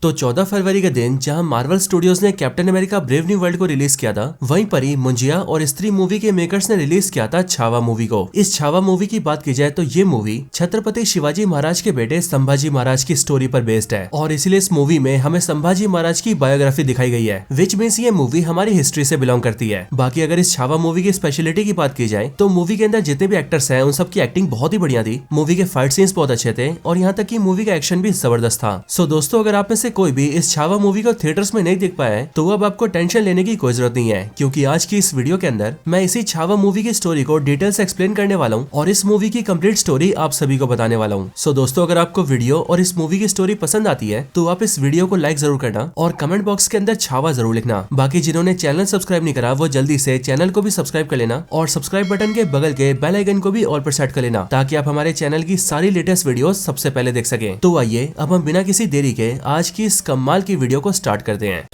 तो 14 फरवरी के दिन जहां मार्वल स्टूडियोज ने captain America brave new world को रिलीज किया था, वहीं पर ही मुंजिया और स्त्री मूवी के मेकर्स ने रिलीज किया था छावा मूवी को। इस छावा मूवी की बात की जाए तो ये मूवी छत्रपति शिवाजी महाराज के बेटे संभाजी महाराज की स्टोरी पर बेस्ड है और इसीलिए इस मूवी में हमें संभाजी महाराज की बायोग्राफी दिखाई गई है, विच मीन्स ये मूवी हमारी हिस्ट्री से बिलोंग करती है। बाकी अगर इस छावा मूवी की स्पेशलिटी की बात की जाए तो मूवी के अंदर जितने भी एक्टर्स हैं उन सबकी एक्टिंग बहुत ही बढ़िया थी। मूवी के फाइट सीन्स बहुत अच्छे थे और यहाँ तक कि मूवी का एक्शन भी जबरदस्त था। सो दोस्तों, अगर आप में से कोई भी इस छावा मूवी को थिएटर्स में नहीं देख पाया है तो अब आपको टेंशन लेने की कोई जरूरत नहीं है, क्योंकि आज की इस वीडियो के अंदर मैं इसी छावा मूवी की स्टोरी को डिटेल से एक्सप्लेन करने वाला हूँ और इस मूवी की कंप्लीट स्टोरी आप सभी को बताने वाला हूँ। सो दोस्तों, अगर आपको वीडियो और इस मूवी की स्टोरी पसंद आती है तो आप इस वीडियो को लाइक जरूर करना और कमेंट बॉक्स के अंदर छावा जरूर लिखना। बाकी जिन्होंने चैनल सब्सक्राइब नहीं करा वो जल्दी से चैनल को भी सब्सक्राइब कर लेना और सब्सक्राइब बटन के बगल के बेल आइकन को भी ऑल पर सेट कर लेना, ताकि आप हमारे चैनल की सारी लेटेस्ट वीडियो सबसे पहले देख सकें। तो आइए अब हम बिना किसी देरी के आज की इस कमाल की वीडियो को स्टार्ट करते हैं।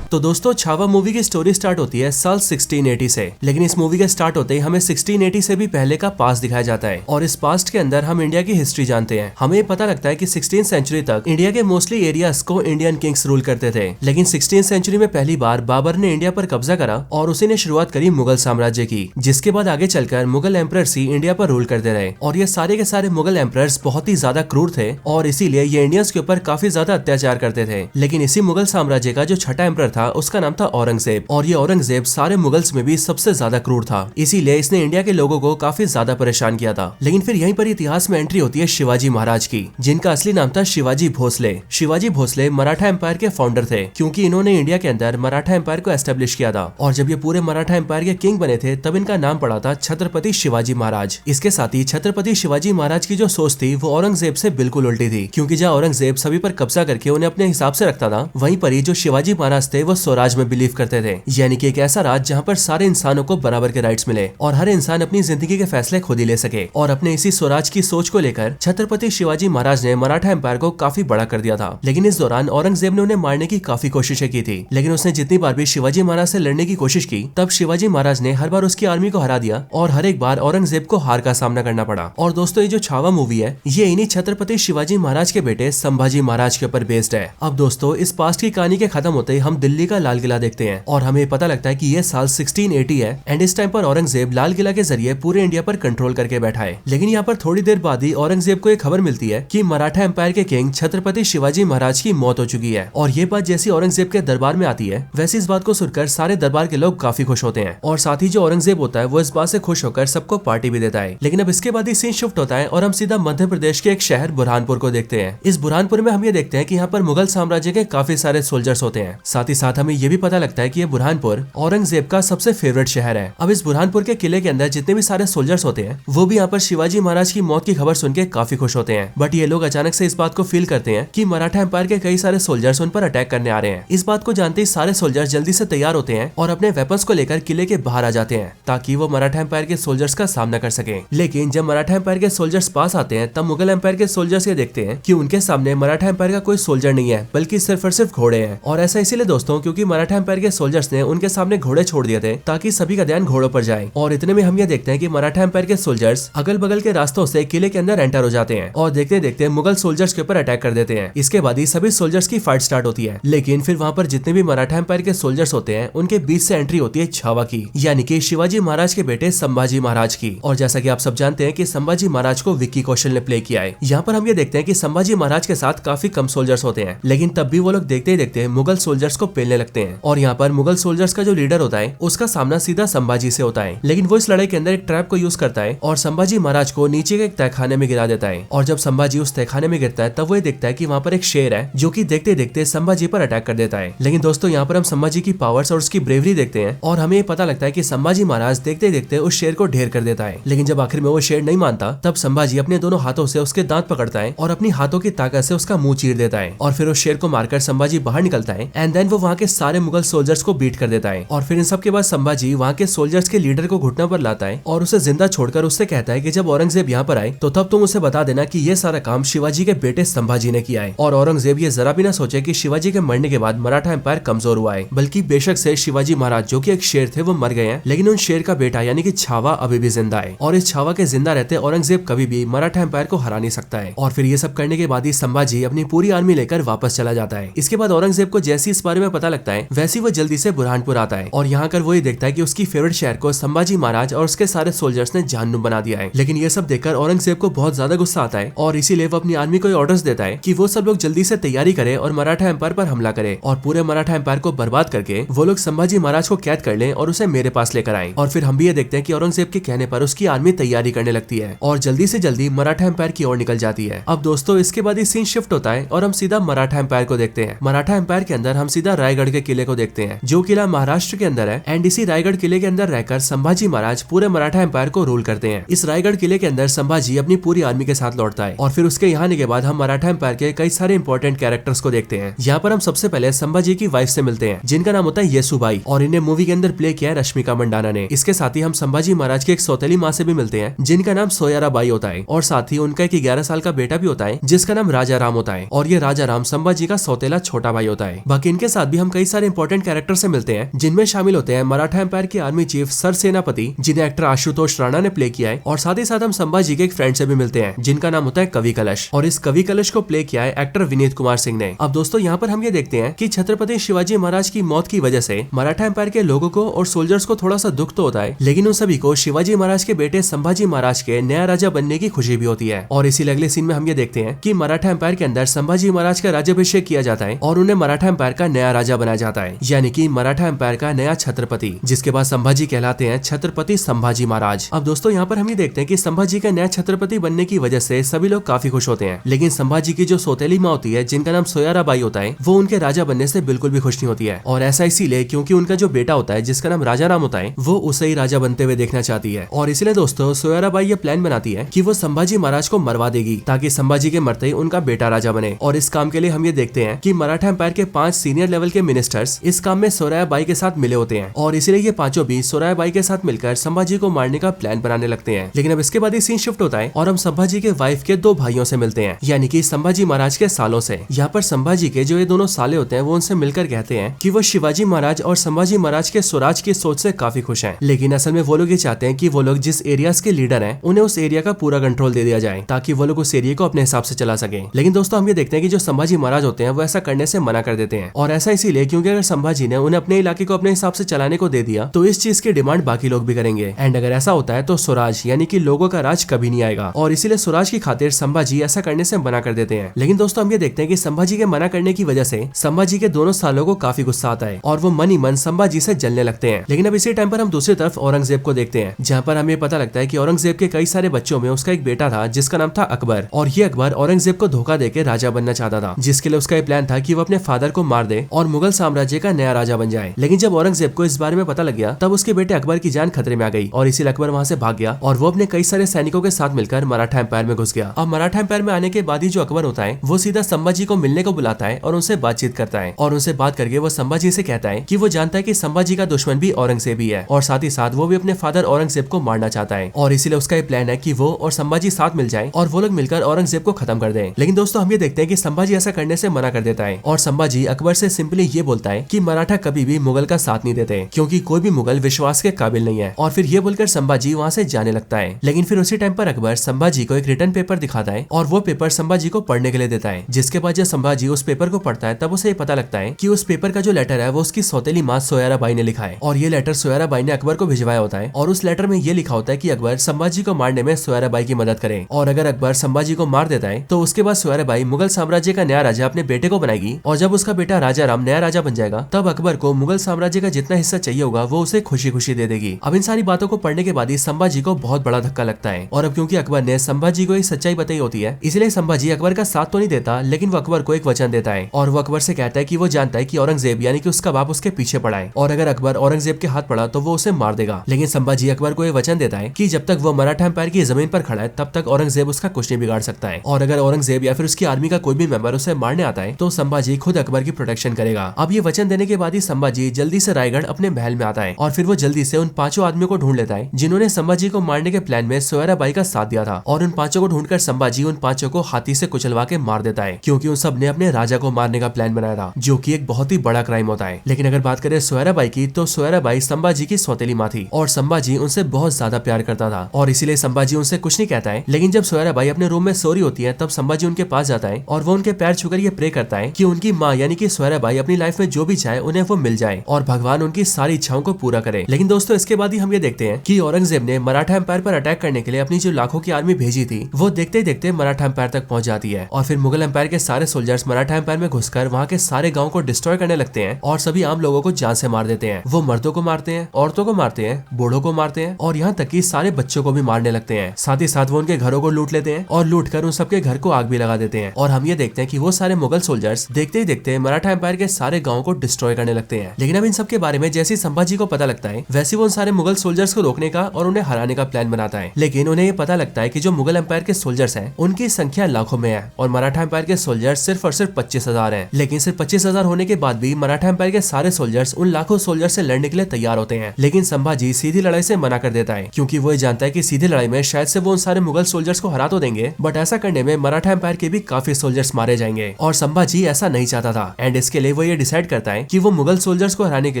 तो दोस्तों, छावा मूवी की स्टोरी स्टार्ट होती है साल 1680 से, लेकिन इस मूवी के स्टार्ट होते ही हमें 1680 से भी पहले का पास्ट दिखाया जाता है और इस पास्ट के अंदर हम इंडिया की हिस्ट्री जानते हैं। हमें पता लगता है कि 16th सेंचुरी तक इंडिया के मोस्टली एरियाज को इंडियन किंग्स रूल करते थे, लेकिन 16th सेंचुरी में पहली बार बाबर ने इंडिया पर कब्जा करा और उसी ने शुरुआत करी मुगल साम्राज्य की, जिसके बाद आगे चलकर मुगल एम्परर्स ही इंडिया पर रूल करते रहे और ये सारे के सारे मुगल एम्परर्स बहुत ही ज्यादा क्रूर थे और इसीलिए ये इंडियंस के ऊपर काफी ज्यादा अत्याचार करते थे। लेकिन इसी मुगल साम्राज्य का जो छठा एम्परर था उसका नाम था औरंगजेब, और ये औरंगजेब सारे मुगल्स में भी सबसे ज्यादा क्रूर था, इसीलिए इसने इंडिया के लोगों को काफी ज्यादा परेशान किया था। लेकिन फिर यहीं पर इतिहास में एंट्री होती है शिवाजी महाराज की, जिनका असली नाम था शिवाजी भोसले। शिवाजी भोसले मराठा एम्पायर के फाउंडर थे, क्योंकि इन्होंने इंडिया के अंदर मराठा एम्पायर को एस्टेब्लिश किया था और जब ये पूरे मराठा एम्पायर के किंग बने थे तब इनका नाम पड़ा था छत्रपति शिवाजी महाराज। इसके साथ ही छत्रपति शिवाजी महाराज की जो सोच थी वो औरंगजेब से बिल्कुल उल्टी थी, क्योंकि जहाँ औरंगजेब सभी पर कब्जा करके उन्हें अपने हिसाब से रखता था, वहीं पर ही जो शिवाजी महाराज थे वो स्वराज में बिलीव करते थे, यानी कि एक ऐसा राज जहाँ पर सारे इंसानों को बराबर के राइट्स मिले और हर इंसान अपनी जिंदगी के फैसले खुद ही ले सके। और अपने इसी स्वराज की सोच को लेकर छत्रपति शिवाजी महाराज ने मराठा एम्पायर को काफी बड़ा कर दिया था। लेकिन इस दौरान औरंगजेब ने उन्हें मारने की काफी कोशिशें की थी, लेकिन उसने जितनी बार भी शिवाजी महाराज से लड़ने की कोशिश की तब शिवाजी महाराज ने हर बार उसकी आर्मी को हरा दिया और हर एक बार औरंगजेब को हार का सामना करना पड़ा। और दोस्तों, ये जो छावा मूवी है ये इन्हीं छत्रपति शिवाजी महाराज के बेटे संभाजी महाराज के ऊपर बेस्ड है। अब दोस्तों, इस पास्ट की कहानी के खत्म होते ही हम दिल्ली का लाल किला देखते हैं और हमें पता लगता है कि ये साल 1680 है एंड इस टाइम पर औरंगजेब लाल किला के जरिए पूरे इंडिया पर कंट्रोल करके बैठा है। लेकिन यहाँ पर थोड़ी देर बाद ही औरंगजेब को एक खबर मिलती है कि मराठा एम्पायर के किंग छत्रपति शिवाजी महाराज की मौत हो चुकी है और ये बात जैसी औरंगजेब के दरबार में आती है वैसे इस बात को सुनकर सारे दरबार के लोग काफी खुश होते हैं और साथ ही जो औरंगजेब होता है वो इस बात से खुश होकर सबको पार्टी भी देता है। लेकिन अब इसके बाद ही सीन शिफ्ट होता है और हम सीधा मध्य प्रदेश के एक शहर बुरहानपुर को देखते हैं। इस बुरहानपुर में हम ये देखते हैं कि यहाँ पर मुगल साम्राज्य के काफी सारे सोल्जर्स होते हैं। साथ ही साथ हमें ये भी पता लगता है कि ये बुरहानपुर औरंगजेब का सबसे फेवरेट शहर है। अब इस बुरहानपुर के किले के अंदर जितने भी सारे सोल्जर्स होते हैं वो भी यहाँ पर शिवाजी महाराज की मौत की खबर सुन के काफी खुश होते हैं, बट ये लोग अचानक से इस बात को फील करते हैं कि मराठा एम्पायर के कई सारे सोल्जर्स उन पर अटैक करने आ रहे हैं। इस बात को जानते ही सारे सोल्जर्स जल्दी से तैयार होते हैं और अपने वेपन्स को लेकर किले के बाहर आ जाते हैं ताकि वो मराठा एम्पायर के सोल्जर्स का सामना कर सके। लेकिन जब मराठा एम्पायर के सोल्जर्स पास आते हैं तब मुगल एम्पायर के सोल्जर्स ये देखते हैं कि उनके सामने मराठा एम्पायर का कोई सोल्जर नहीं है बल्कि सिर्फ और सिर्फ घोड़े हैं। और ऐसा इसीलिए दोस्तों क्योंकि मराठा एम्पायर के सोल्जर्स ने उनके सामने घोड़े छोड़ दिए थे ताकि सभी का ध्यान घोड़ों पर जाए। और इतने में हम ये देखते हैं कि मराठा एम्पायर के सोल्जर्स अगल बगल के रास्तों से किले के अंदर एंटर हो जाते हैं और देखते देखते मुगल सोल्जर्स के ऊपर अटैक कर देते हैं। इसके बाद ही सभी सोल्जर्स की फाइट स्टार्ट होती है, लेकिन फिर वहाँ पर जितने भी मराठा एम्पायर के सोल्जर्स होते हैं उनके बीच से एंट्री होती है छावा की, यानी कि शिवाजी महाराज के बेटे संभाजी महाराज की। और जैसा कि आप सब जानते हैं कि संभाजी महाराज को विक्की कौशल ने प्ले किया है। यहाँ पर हम ये देखते हैं कि संभाजी महाराज के साथ काफी कम सोल्जर्स होते हैं, लेकिन तब भी वो लोग देखते ही देखते मुगल सोल्जर्स को पेलने लगते हैं। और यहाँ पर मुगल सोल्जर्स का जो लीडर होता है उसका सामना सीधा संभाजी से होता है, लेकिन वो इस लड़ाई के अंदर एक ट्रैप को यूज करता है और संभाजी महाराज को नीचे के एक तहखाने में गिरा देता है। और जब संभाजी उस तहखाने में गिरता है तब वो देखता है कि वहाँ पर एक शेर है जो कि देखते देखते संभाजी पर अटैक कर देता है। लेकिन दोस्तों, यहाँ पर हम संभाजी की पावर्स और उसकी ब्रेवरी देखते हैं और हमें पता लगता है कि संभाजी महाराज देखते देखते उस शेर को ढेर कर देता है। लेकिन जब आखिर में वो शेर नहीं मानता तब संभाजी अपने दोनों हाथों से उसके दांत पकड़ता है और अपनी हाथों की ताकत से उसका मुंह चीर देता है और फिर उस शेर को मारकर संभाजी बाहर निकलता है एंड देन वो वहाँ वहाँ के सारे मुगल सोल्जर्स को बीट कर देता है। और फिर इन सब के बाद संभाजी वहाँ के सोल्जर्स के लीडर को घुटने पर लाता है और उसे जिंदा छोड़कर उससे कहता है कि जब औरंगजेब यहाँ पर आए तो तब तुम उसे बता देना कि ये सारा काम शिवाजी के बेटे संभाजी ने किया है। और औरंगजेब ये जरा भी ना सोचे कि शिवाजी के मरने के बाद मराठा एम्पायर कमजोर हुआ है, बल्कि बेशक से शिवाजी महाराज जो कि एक शेर थे वो मर गए हैं, लेकिन उन शेर का बेटा यानी कि छावा अभी भी जिंदा है। और इस छावा के जिंदा रहते औरंगजेब कभी भी मराठा एम्पायर को हरा नहीं सकता है। और फिर ये सब करने के बाद ही संभाजी अपनी पूरी आर्मी लेकर वापस चला जाता है। इसके बाद औरंगजेब को जैसे इस बारे में पता लगता है वैसे वो जल्दी से बुरहानपुर आता है और यहाँ कर वो ये देखता है कि उसकी फेवरेट शहर को संभाजी महाराज और उसके सारे सोल्जर्स ने जहन्नुम बना दिया है। लेकिन ये सब देखकर औरंगजेब को बहुत ज्यादा गुस्सा आता है और इसीलिए वो अपनी आर्मी को ऑर्डर्स देता है कि वो सब लोग जल्दी से तैयारी करे और मराठा एम्पायर पर हमला करे और पूरे मराठा एम्पायर को बर्बाद करके वो लोग संभाजी महाराज को कैद कर लें और उसे मेरे पास लेकर आए। और फिर हम भी ये देखते हैं कि औरंगजेब के कहने पर उसकी आर्मी तैयारी करने लगती है और जल्दी से जल्दी मराठा एम्पायर की ओर निकल जाती है। अब दोस्तों इसके बाद ये सीन शिफ्ट होता है और हम सीधा मराठा एम्पायर को देखते हैं। मराठा एम्पायर के अंदर हम सीधा रायगढ़ के किले को देखते हैं जो किला महाराष्ट्र के अंदर है। एंड इसी रायगढ़ किले के अंदर रहकर संभाजी महाराज पूरे मराठा एम्पायर को रूल करते हैं। इस रायगढ़ किले के अंदर संभाजी अपनी पूरी आर्मी के साथ लौटता है और फिर उसके यहाँ आने के बाद हम मराठा एम्पायर के कई सारे इंपॉर्टेंट कैरेक्टर्स को देखते हैं। यहाँ पर हम सबसे पहले संभाजी की वाइफ से मिलते हैं जिनका नाम होता है येसुबाई और इन्हें मूवी के अंदर प्ले किया है रश्मिका मंडाना ने। इसके साथ ही हम संभाजी महाराज की एक सौतेली माँ से भी मिलते हैं जिनका नाम सोयाराबाई होता है और साथ ही उनका एक 11 साल का बेटा भी होता है जिसका नाम राजा राम होता है और ये राजा राम संभाजी का सौतेला छोटा भाई होता है। बाकी इनके साथ भी हम कई सारे इंपॉर्टेंट कैरेक्टर से मिलते हैं जिनमें शामिल होते हैं मराठा एम्पायर के आर्मी चीफ सर सेनापति जिन्हें एक्टर आशुतोष राणा ने प्ले किया है और साथ ही साथ हम संभाजी के एक फ्रेंड से भी मिलते हैं जिनका नाम होता है कवि कलश और इस कवि कलश को प्ले किया है एक्टर विनीत कुमार सिंह ने। अब दोस्तों यहाँ पर हम ये देखते हैं कि छत्रपति शिवाजी महाराज की मौत की वजह से मराठा एम्पायर के लोगों को और सोल्जर्स को थोड़ा सा दुख तो होता है, लेकिन उन सभी को शिवाजी महाराज के बेटे संभाजी महाराज के नया राजा बनने की खुशी भी होती है। और इसी अगले सीन में हम ये देखते हैं कि मराठा एम्पायर के अंदर संभाजी महाराज का राज्याभिषेक किया जाता है और उन्हें मराठा एम्पायर का नया राजा बनाया जाता है, यानी कि मराठा एम्पायर का नया छत्रपति, जिसके बाद संभाजी कहलाते हैं छत्रपति संभाजी महाराज। अब दोस्तों यहाँ पर हम ये देखते हैं कि संभाजी का नया छत्रपति बनने की वजह से सभी लोग काफी खुश होते हैं, लेकिन संभाजी की जो सौतेली माँ होती है जिनका नाम सोयाराबाई होता है वो उनके राजा बनने से बिल्कुल भी खुश नहीं होती है। और ऐसा इसीलिए क्योंकि उनका जो बेटा होता है जिसका नाम राजा राम होता है वो उसे ही राजा बनते हुए देखना चाहती है। और इसलिए दोस्तों सोयाराबाई ये प्लान बनाती है कि वो संभाजी महाराज को मरवा देगी ताकि संभाजी के मरते ही उनका बेटा राजा बने। और इस काम के लिए हम ये देखते हैं कि मराठा एम्पायर के 5 सीनियर लेवल के मिनिस्टर्स इस काम में सोरायाबाई के साथ मिले होते हैं और इसलिए ये पांचों भी सोरायाबाई के साथ मिलकर संभाजी को मारने का प्लान बनाने लगते हैं। लेकिन अब इसके बाद ये सीन शिफ्ट होता है और हम संभाजी के वाइफ के 2 भाइयों से मिलते हैं, यानी कि संभाजी महाराज के सालों से। यहाँ पर संभाजी के जो ये दोनों साले होते हैं वो उनसे मिलकर कहते हैं कि वो शिवाजी महाराज और संभाजी महाराज के स्वराज की सोच से काफी खुश हैं, लेकिन असल में वो लोग ये चाहते हैं कि वो लोग जिस एरियाज के लीडर हैं उन्हें उस एरिया का पूरा कंट्रोल दे दिया जाए ताकि वो लोग उस एरिया को अपने हिसाब से चला सके। लेकिन दोस्तों हम ये देखते हैं कि जो संभाजी महाराज होते हैं वो ऐसा करने से मना कर देते हैं और ऐसा इसीलिए क्योंकि अगर संभाजी ने उन्हें अपने इलाके को अपने हिसाब से चलाने को दे दिया तो इस चीज की डिमांड बाकी लोग भी करेंगे एंड अगर ऐसा होता है तो स्वराज यानी कि लोगों का राज कभी नहीं आएगा और इसीलिए स्वराज की खातिर संभाजी ऐसा करने से मना कर देते हैं। लेकिन दोस्तों हम ये देखते हैं कि संभाजी के मना करने की वजह से संभाजी के दोनों सालों को काफी गुस्सा आता है और वो मन ही मन संभाजी से जलने लगते हैं। लेकिन अब इसी टाइम पर हम दूसरी तरफ औरंगजेब को देखते हैं जहाँ पर हमें पता लगता है कि औरंगजेब के कई सारे बच्चों में उसका एक बेटा था जिसका नाम था अकबर और ये अकबर औरंगजेब को धोखा देकर राजा बनना चाहता था, जिसके लिए उसका प्लान था कि वो अपने फादर को मार दे और मुगल साम्राज्य का नया राजा बन जाए। लेकिन जब औरंगजेब को इस बारे में पता लग गया तब उसके बेटे अकबर की जान खतरे में आ गई और इसीलिए अकबर वहां से भाग गया और वो अपने कई सारे सैनिकों के साथ मिलकर मराठा एम्पायर में घुस गया। अब मराठा एम्पायर में आने के बाद ही जो अकबर होता है वो सीधा संभाजी को मिलने को बुलाता है और उनसे बातचीत करता है और उनसे बात करके वो संभाजी से कहता है कि वो जानता है कि संभाजी का दुश्मन भी औरंगजेब ही है और साथ ही साथ वो भी अपने फादर औरंगजेब को मारना चाहता है और इसीलिए उसका ये प्लान है कि वो और संभाजी साथ मिल जाएं और वो लोग मिलकर औरंगजेब को खत्म कर दें। लेकिन दोस्तों हम ये देखते हैं कि संभाजी ऐसा करने से मना कर देता है और संभाजी अकबर से सिंपली ये बोलता है कि मराठा कभी भी मुगल का साथ नहीं देते क्योंकि कोई भी मुगल विश्वास के काबिल नहीं है और फिर ये बोलकर संभाजी वहाँ से जाने लगता है। लेकिन फिर उसी टाइम पर अकबर संभाजी को एक रिटर्न पेपर दिखाता है और वो पेपर संभाजी को पढ़ने के लिए देता है, जिसके बाद जब संभाजी उस पेपर को पढ़ता है तब उसे ये पता लगता है कि उस पेपर का जो लेटर है वो उसकी सौतेली माँ सोयाराबाई ने लिखा है और ये लेटर सोयाराबाई ने अकबर को भिजवाया होता है और उस लेटर में ये लिखा होता है कि अकबर संभाजी को मारने में सोयाराबाई की मदद करे और अगर अकबर संभाजी को मार देता है तो उसके बाद सोयाराबाई मुगल साम्राज्य का नया राजा अपने बेटे को बनाएगी और जब उसका बेटा राजा राम नया राजा बन जाएगा तब अकबर को मुगल साम्राज्य का जितना हिस्सा चाहिए होगा वो उसे खुशी खुशी दे देगी। अब इन सारी बातों को पढ़ने के बाद ही संभाजी को बहुत बड़ा धक्का लगता है और अब क्योंकि अकबर ने संभाजी को एक सच्चाई बताई होती है इसलिए संभाजी अकबर का साथ तो नहीं देता, लेकिन वो अकबर को एक वचन देता है और वो अकबर से कहता है कि वो जानता है कि औरंगजेब यानी कि उसका बाप उसके पीछे पड़ा है और अगर अकबर औरंगजेब के हाथ पड़ा तो वो उसे मार देगा। लेकिन संभाजी अकबर को ये वचन देता है कि जब तक वो मराठा एम्पायर की जमीन पर खड़ा है तब तक औरंगजेब उसका कुछ नहीं बिगाड़ सकता है और अगर औरंगजेब या फिर उसकी आर्मी का कोई भी मेंबर उसे मारने आता है तो संभाजी खुद अकबर की प्रोटेक्शन करेगा। जाएगा। अब ये वचन देने के बाद ही संभाजी जल्दी से रायगढ़ अपने महल में आता है और फिर वो जल्दी से उन 5 आदमियों को ढूंढ लेता है जिन्होंने संभाजी को मारने के प्लान में सोयराबाई का साथ दिया था। और उन 5 को ढूंढकर संभाजी उन 5 को हाथी से कुचलवा के मार देता है, क्योंकि उन सब ने अपने राजा को मारने का प्लान बनाया था, जो कि एक बहुत ही बड़ा क्राइम होता है। लेकिन अगर बात करें सोयराबाई की, तो सोयराबाई संभाजी की सौतेली माँ थी और संभाजी उनसे बहुत ज्यादा प्यार करता था और इसीलिए संभाजी उनसे कुछ नहीं कहता है। लेकिन जब सोयराबाई अपने रूम में सो रही होती है तब संभाजी उनके पास जाता है और वो उनके पैर छूकर ये प्रे करता है कि उनकी माँ यानी कि सोयराबाई अपनी लाइफ में जो भी चाहे उन्हें वो मिल जाए और भगवान उनकी सारी इच्छाओं को पूरा करे। लेकिन दोस्तों इसके बाद ही हम ये देखते हैं कि औरंगजेब ने मराठा एम्पायर पर अटैक करने के लिए अपनी जो लाखों की आर्मी भेजी थी वो देखते ही देखते मराठा एम्पायर तक पहुंच जाती है और फिर मुगल एम्पायर के सारे सोल्जर्स मराठा एम्पायर में घुसकर वहाँ के सारे गाँव को डिस्ट्रॉय करने लगते हैं और सभी आम लोगों को जान से मार देते हैं। वो मर्दों को मारते हैं, औरतों को मारते हैं, बूढ़ों को मारते हैं और यहाँ तक कि सारे बच्चों को भी मारने लगते हैं। साथ ही साथ वो उनके घरों को लूट लेते हैं और लूट कर उन सबके घर को आग भी लगा देते हैं। और हम ये देखते हैं कि वो सारे मुगल सोल्जर्स देखते ही देखते मराठा एम्पायर के सारे गाँव को डिस्ट्रॉय करने लगते हैं। लेकिन अब इन सब के बारे में जैसे संभाजी को पता लगता है वैसे वो उन सारे मुगल सोल्जर्स को रोकने का और उन्हें हराने का प्लान बनाता है। लेकिन उन्हें ये पता लगता है कि जो मुगल एम्पायर के सोल्जर्स हैं उनकी संख्या लाखों में है और मराठा एम्पायर के सोल्जर्स सिर्फ और सिर्फ 25,000 हैं। लेकिन सिर्फ 25,000 होने के बाद भी मराठा एम्पायर के सारे सोल्जर्स उन लाखों सोल्जर्स से लड़ने के लिए तैयार होते हैं। लेकिन संभाजी सीधी लड़ाई से मना कर देता है, क्योंकि वो जानता है कि सीधी लड़ाई में शायद से वो उन सारे मुगल सोल्जर्स को हरा तो देंगे, बट ऐसा करने में मराठा एम्पायर के भी काफी सोल्जर्स मारे जाएंगे और संभाजी ऐसा नहीं चाहता था। एंड इसके लिए वो ये डिसाइड करता है कि वो मुगल सोल्जर्स को हराने के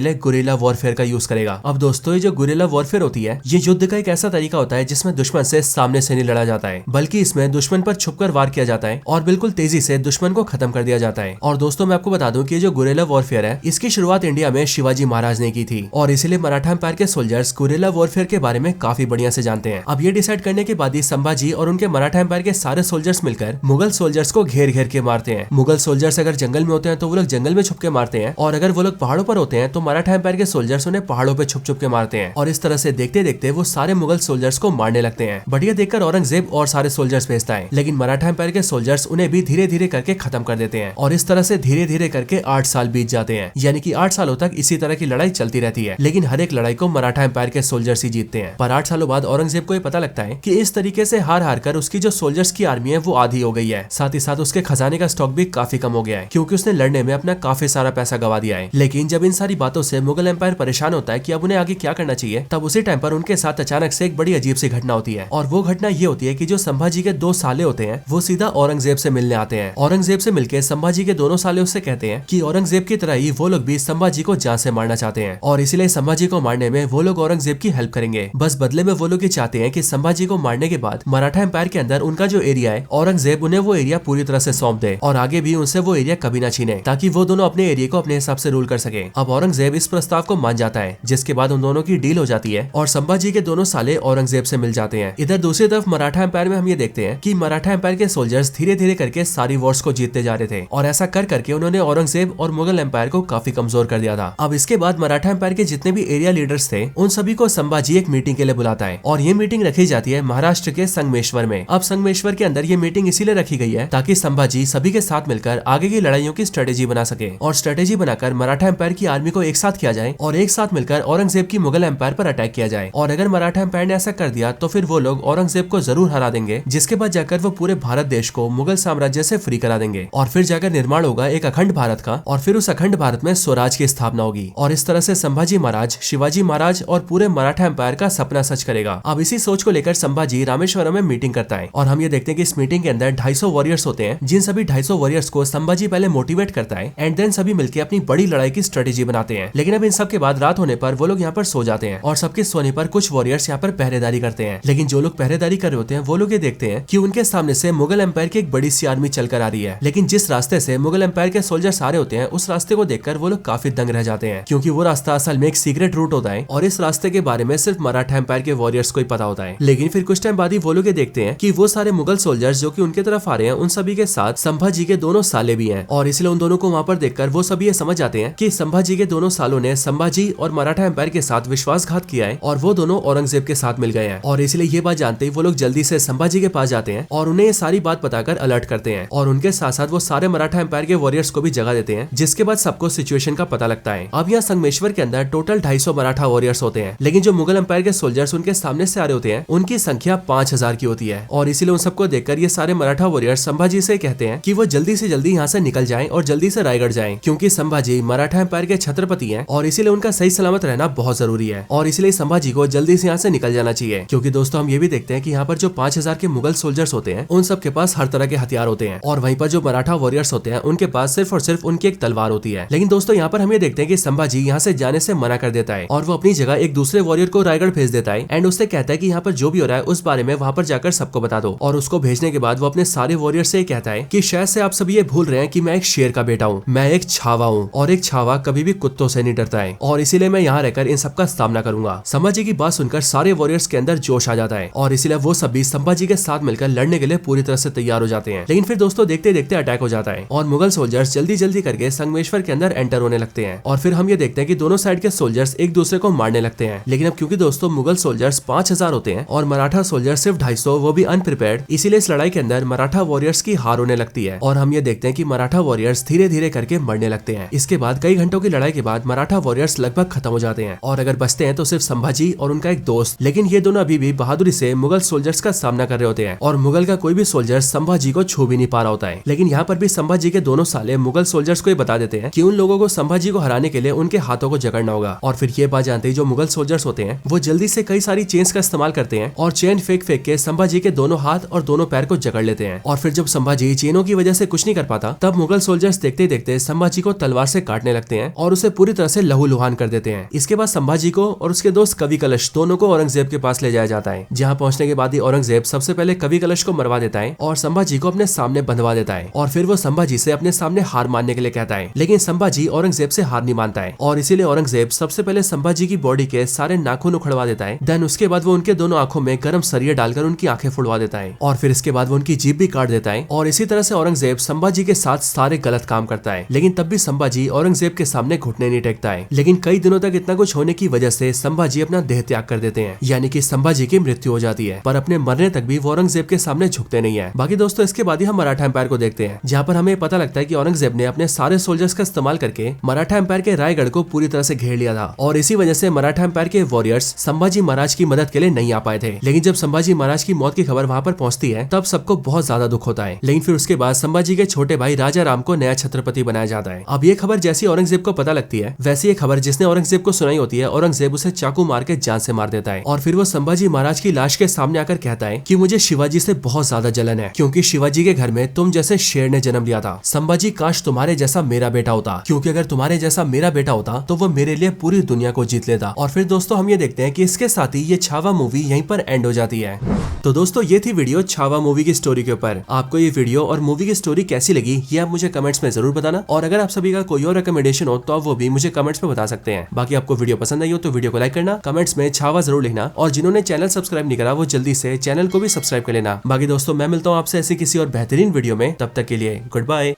लिए गुरिल्ला वॉरफेयर का यूज करेगा। अब दोस्तों ये जो गुरिल्ला वॉरफेयर होती है ये युद्ध का एक ऐसा तरीका होता है जिसमें दुश्मन से सामने से नहीं लड़ा जाता है, बल्कि इसमें दुश्मन पर छुपकर वार किया जाता है और बिल्कुल तेजी से दुश्मन को खत्म कर दिया जाता है। और दोस्तों मैं आपको बता दूं कि जो गुरिल्ला वॉरफेयर है इसकी शुरुआत इंडिया में शिवाजी महाराज ने की थी और इसीलिए मराठा एम्पायर के सोल्जर्स गुरिल्ला वॉरफेयर के बारे में काफी बढ़िया से जानते हैं। अब ये डिसाइड करने के बाद ही संभाजी और उनके मराठा एम्पायर के सारे सोल्जर्स मिलकर मुगल सोल्जर्स को घेर घेर के मारते हैं। मुगल सोल्जर्स अगर जंगल में होते हैं तो वो लोग जंगल में छुप के मारते हैं और अगर वो लोग पहाड़ों पर होते हैं तो मराठा एम्पायर के सोल्जर्स उन्हें पहाड़ों पे छुप छुप के मारते हैं और इस तरह से देखते देखते वो सारे मुगल सोल्जर्स को मारने लगते हैं। बढ़िया देखकर औरंगजेब और सारे सोल्जर्स भेजता है, लेकिन मराठा एम्पायर के सोल्जर्स उन्हें भी धीरे धीरे करके खत्म कर देते हैं और इस तरह से धीरे धीरे करके 8 साल बीत जाते हैं। यानी कि 8 सालों तक इसी तरह की लड़ाई चलती रहती है, लेकिन हर एक लड़ाई को मराठा एम्पायर के सोल्जर्स ही जीतते हैं। पर 8 सालों बाद औरंगजेब को ये पता लगता है कि इस तरीके से हार हार कर उसकी जो सोल्जर्स की आर्मी है वो आधी हो गई है। साथ ही साथ उसके खजाने का स्टॉक भी काफी कम हो गया है, क्योंकि उसने लड़ने में अपना काफी सारा पैसा गवा दिया है। लेकिन जब इन सारी बातों से मुगल एम्पायर परेशान होता है कि अब उन्हें आगे क्या करना चाहिए, तब उसी टाइम पर उनके साथ अचानक से एक बड़ी अजीब सी घटना होती है। और वो घटना ये होती है कि जो संभाजी के 2 साले होते हैं वो सीधा औरंगजेब से मिलने आते हैं। औरंगजेब से मिलकर संभाजी के दोनों साले उससे कहते हैं कि औरंगजेब की तरह ही वो लोग भी संभाजी को जान से मारना चाहते हैं और इसीलिए संभाजी को मारने में वो लोग औरंगजेब की हेल्प करेंगे। बस बदले में वो लोग ये चाहते हैं कि संभाजी को मारने के बाद मराठा एम्पायर के अंदर उनका जो एरिया है औरंगजेब उन्हें वो एरिया पूरी तरह से सौंप दे और आगे भी उनसे वो एरिया कभी ना छीने, ताकि वो दोनों अपने एरिया को अपने हिसाब से रूल कर सके। अब औरंगजेब इस प्रस्ताव को मान जाता है, जिसके बाद उन दोनों की डील हो जाती है और संभाजी के दोनों साले औरंगजेब से मिल जाते हैं। इधर दूसरी तरफ मराठा एम्पायर में हम ये देखते हैं कि मराठा एम्पायर के सोल्जर्स धीरे धीरे करके सारी वॉर्स को जीतते जा रहे थे और ऐसा कर करके उन्होंने औरंगजेब और मुगल एम्पायर को काफी कमजोर कर दिया था। अब इसके बाद मराठा एम्पायर के जितने भी एरिया लीडर्स थे उन सभी को संभाजी एक मीटिंग के लिए बुलाता है और ये मीटिंग रखी जाती है महाराष्ट्र के संगमेश्वर में। अब संगमेश्वर के अंदर ये मीटिंग इसीलिए रखी गई है ताकि संभाजी सभी के साथ मिलकर आगे की लड़ाइयों की स्ट्रेटेजी बना सके और स्ट्रेटेजी बनाकर मराठा एम्पायर की आर्मी को एक साथ किया जाए और एक साथ मिलकर औरंगजेब की मुगल एम्पायर पर अटैक किया जाए। और अगर मराठा एम्पायर ने ऐसा कर दिया तो फिर वो लोग औरंगजेब को जरूर हरा देंगे, जिसके बाद जाकर वो पूरे भारत देश को मुगल साम्राज्य से फ्री करा देंगे और फिर जाकर निर्माण होगा एक अखंड भारत का और फिर उस अखंड भारत में स्वराज की स्थापना होगी। और इस तरह से संभाजी महाराज, शिवाजी महाराज और पूरे मराठा एम्पायर का सपना सच करेगा। अब इसी सोच को लेकर संभाजी रामेश्वरम में मीटिंग करता है और हम ये देखते हैं कि इस मीटिंग के अंदर 250 वॉरियर्स होते हैं, जिन सभी 250 वॉरियर्स को संभाजी पहले मोटिवेट करता है एंड देन सभी मिलकर अपनी बड़ी लड़ाई की स्ट्रेटेजी बनाते हैं। लेकिन अब इन सब के बाद रात होने पर वो लोग यहाँ पर सो जाते हैं और सबके सोने पर कुछ वॉरियर्स यहाँ पर पहरेदारी करते हैं। लेकिन जो लोग पहरेदारी कर रहे होते हैं वो लोग ये देखते हैं कि उनके सामने से मुगल एम्पायर की एक बड़ी सी आर्मी चलकर आ रही है। लेकिन जिस रास्ते से मुगल एम्पायर के सोल्जर्स आ रहे होते हैं उस रास्ते को देखकर वो लोग काफी दंग रह जाते हैं, क्योंकि वो रास्ता असल में एक सीक्रेट रूट होता है और इस रास्ते के बारे में सिर्फ मराठा एम्पायर के वॉरियर्स को ही पता होता है। लेकिन फिर कुछ टाइम बाद ही वो लोग ये देखते हैं कि वो सारे मुगल सोल्जर्स जो कि उनके तरफ आ रहे हैं उन सभी के साथ संभाजी के दोनों साले भी हैं और इसलिए उन दोनों को वहां पर देखकर वो सभी ये समझ जाते हैं कि संभाजी के दोनों सालों ने संभाजी और मराठा एम्पायर के साथ विश्वासघात किया है और वो दोनों औरंगजेब के साथ मिल गए हैं। और इसलिए ये बात जानते ही वो लोग जल्दी से संभाजी के पास जाते हैं और उन्हें ये सारी बात बताकर अलर्ट करते हैं और उनके साथ साथ वो सारे मराठा एम्पायर के वॉरियर्स को भी जगह देते हैं, जिसके बाद सबको सिचुएशन का पता लगता है। अब यहाँ संगमेश्वर के अंदर टोटल 250 मराठा वॉरियर्स होते हैं, लेकिन जो मुगल एम्पायर के सोल्जर्स उनके सामने से आ रहे होते हैं उनकी संख्या 5000 की होती है। और इसीलिए उन सबको देखकर ये सारे मराठा वॉरियर्स संभाजी से कहते हैं कि वो जल्दी से जल्दी यहाँ से निकल जाएं और जल्दी से रायगढ़ जाएं, है, क्योंकि संभाजी मराठा एम्पायर के छत्रपति हैं और इसीलिए उनका सही सलामत रहना बहुत जरूरी है और इसलिए संभाजी को जल्दी से यहाँ से निकल जाना चाहिए। क्योंकि दोस्तों हम ये भी देखते हैं कि यहाँ पर जो 5000 के मुगल सोल्जर्स होते हैं उन सब के पास हर तरह के हथियार होते हैं और वहीं पर जो मराठा वॉरियर्स होते हैं उनके पास सिर्फ और सिर्फ उनकी एक तलवार होती है। लेकिन दोस्तों यहाँ पर हम ये देखते हैं कि संभाजी यहाँ से जाने से मना कर देता है और वो अपनी जगह एक दूसरे वॉरियर को रायगढ़ भेज देता है एंड उससे कहता है कि यहाँ पर जो भी हो रहा है उस बारे में वहाँ पर जाकर सबको बता दो। और उसको भेजने के बाद वो अपने सारे वॉरियर से कहता है कि शायद से आप सब ये भूल रहे हैं कि मैं एक शेर का बेटा हूँ, मैं एक छावा हूँ और एक छावा कभी भी कुत्तों से नहीं डरता है और इसीलिए मैं यहाँ रहकर इन सबका सामना करूंगा। संभाजी की बात सुनकर सारे वॉरियर्स के अंदर जोश आ जाता है और इसीलिए वो सब भी संभाजी के साथ मिलकर लड़ने के लिए पूरी तरह से तैयार हो जाते हैं। लेकिन फिर दोस्तों देखते देखते अटैक हो जाता है और मुगल सोल्जर्स जल्दी जल्दी करके संगमेश्वर के अंदर एंटर होने लगते हैं और फिर हम ये देखते हैं कि दोनों साइड के सोल्जर्स एक दूसरे को मारने लगते हैं। लेकिन अब क्योंकि दोस्तों मुगल सोल्जर्स 5000 होते हैं और मराठा सोल्जर्स सिर्फ 250, वो भी अनप्रिपेयर्ड, इसीलिए इस लड़ाई के अंदर मराठा वॉरियर्स की हार होने लगती है और हम ये देखते हैं कि मराठा वॉरियर्स धीरे धीरे करके मरने लगते हैं। इसके बाद कई घंटों की लड़ाई के बाद मराठा वॉरियर्स लगभग खत्म हो जाते हैं और अगर बचते हैं तो सिर्फ संभाजी और उनका एक दोस्त। लेकिन ये दोनों अभी भी बहादुरी से मुगल सोल्जर्स का सामना कर रहे होते हैं और मुगल का कोई भी सोल्जर संभाजी को छू भी नहीं पा रहा होता है। लेकिन यहाँ पर भी संभाजी के दोनों साले मुगल सोल्जर्स को ये बता देते हैं कि उन लोगों को संभाजी को हराने के लिए उनके हाथों को जकड़ना होगा। और फिर ये बात जानते ही जो मुगल सोल्जर्स होते हैं वो जल्दी से कई सारी चेन्स का इस्तेमाल करते हैं और चेन फेंक फेंक के संभाजी के दोनों हाथ और दोनों पैर को जकड़ लेते हैं। और फिर जब संभाजी चेनों की वजह से कुछ नहीं कर पाता तब मुगल सोल्जर्स देखते देखते संभाजी को तलवार से काटने लगते हैं और उसे पूरी तरह से लहूलुहान कर देते हैं। इसके बाद संभाजी को और उसके दोस्त कवि कलश दोनों को औरंगजेब के पास ले जाया जाता है, जहाँ पहुंचने के बाद ही औरंगजेब सबसे पहले कवि कलश को मरवा देता है और संभाजी को अपने सामने बंधवा देता है और फिर वो संभाजी से अपने सामने हार मानने के लिए कहता है। लेकिन संभाजी औरंगजेब से हार नहीं मानता है और इसीलिए औरंगजेब सबसे पहले संभाजी की बॉडी के सारे नाखून उखड़वा देता है। देन उसके बाद वो उनके दोनों आंखों में गर्म सरिया डालकर उनकी आंखें फुड़वा देता है और फिर इसके बाद वो उनकी जीभ भी काट देता है। और इसी तरह से औरंगजेब संभाजी के साथ सारे गलत काम करता है। लेकिन तब भी संभाजी औरंगजेब के सामने घुटने नहीं टेकता है। लेकिन कई दिनों तक इतना कुछ होने की वजह से संभाजी अपना देह त्याग कर देते हैं, यानी कि संभाजी की मृत्यु हो जाती है। पर अपने मरने तक भी वो औरंगजेब के सामने झुकते नहीं है। बाकी दोस्तों इसके बाद ही हम मराठा एम्पायर को देखते हैं, जहाँ पर हमें पता लगता है कि औरंगजेब ने अपने सारे सोल्जर्स का इस्तेमाल करके मराठा एम्पायर के रायगढ़ को पूरी तरह से घेर लिया था और इसी वजह से मराठा एम्पायर के वॉरियर्स संभाजी महाराज की मदद के लिए नहीं आ पाए थे। लेकिन जब संभाजी महाराज की मौत की खबर वहाँ पर पहुंचती है तब सबको बहुत ज्यादा दुख होता है। लेकिन फिर उसके बाद संभाजी के छोटे भाई राजा राम को नया छत्रपति बनाया जाता है। अब ये खबर जैसी औरंगजेब को पता लगती है वैसी ये खबर जिसने औरंगजेब को सुनाई होती है औरंगजेब उसे चाकू मार के जान से मार देता है और फिर वो संभाजी महाराज की लाश के सामने आकर कहता है कि मुझे शिवाजी से बहुत ज्यादा जलन है, क्योंकि शिवाजी के घर में तुम जैसे शेर ने जन्म लिया था। संभाजी काश तुम्हारे जैसा मेरा बेटा होता, क्योंकि अगर तुम्हारे जैसा मेरा बेटा होता तो वो मेरे लिए पूरी दुनिया को जीत लेता। और फिर दोस्तों हम ये देखते हैं कि इसके साथ ही ये छावा मूवी यहीं पर एंड हो जाती है। तो दोस्तों ये थी वीडियो छावा मूवी की स्टोरी के ऊपर। आपको ये वीडियो और मूवी की स्टोरी कैसी लगी ये आप मुझे कमेंट्स में जरूर बताना और अगर आप सभी का कोई और रिकमेंडेशन हो तो आप वो भी मुझे कमेंट्स में बता सकते हैं। बाकी आपको वीडियो पसंद आई हो तो वीडियो को लाइक करना, कमेंट्स में छावा जरूर लिखना और जिन्होंने चैनल सब्सक्राइब नहीं करा वो जल्दी से चैनल को भी सब्सक्राइब कर लेना। बाकी दोस्तों मैं मिलता हूँ आपसे ऐसी किसी और बेहतरीन वीडियो में, तब तक के लिए गुड बाय।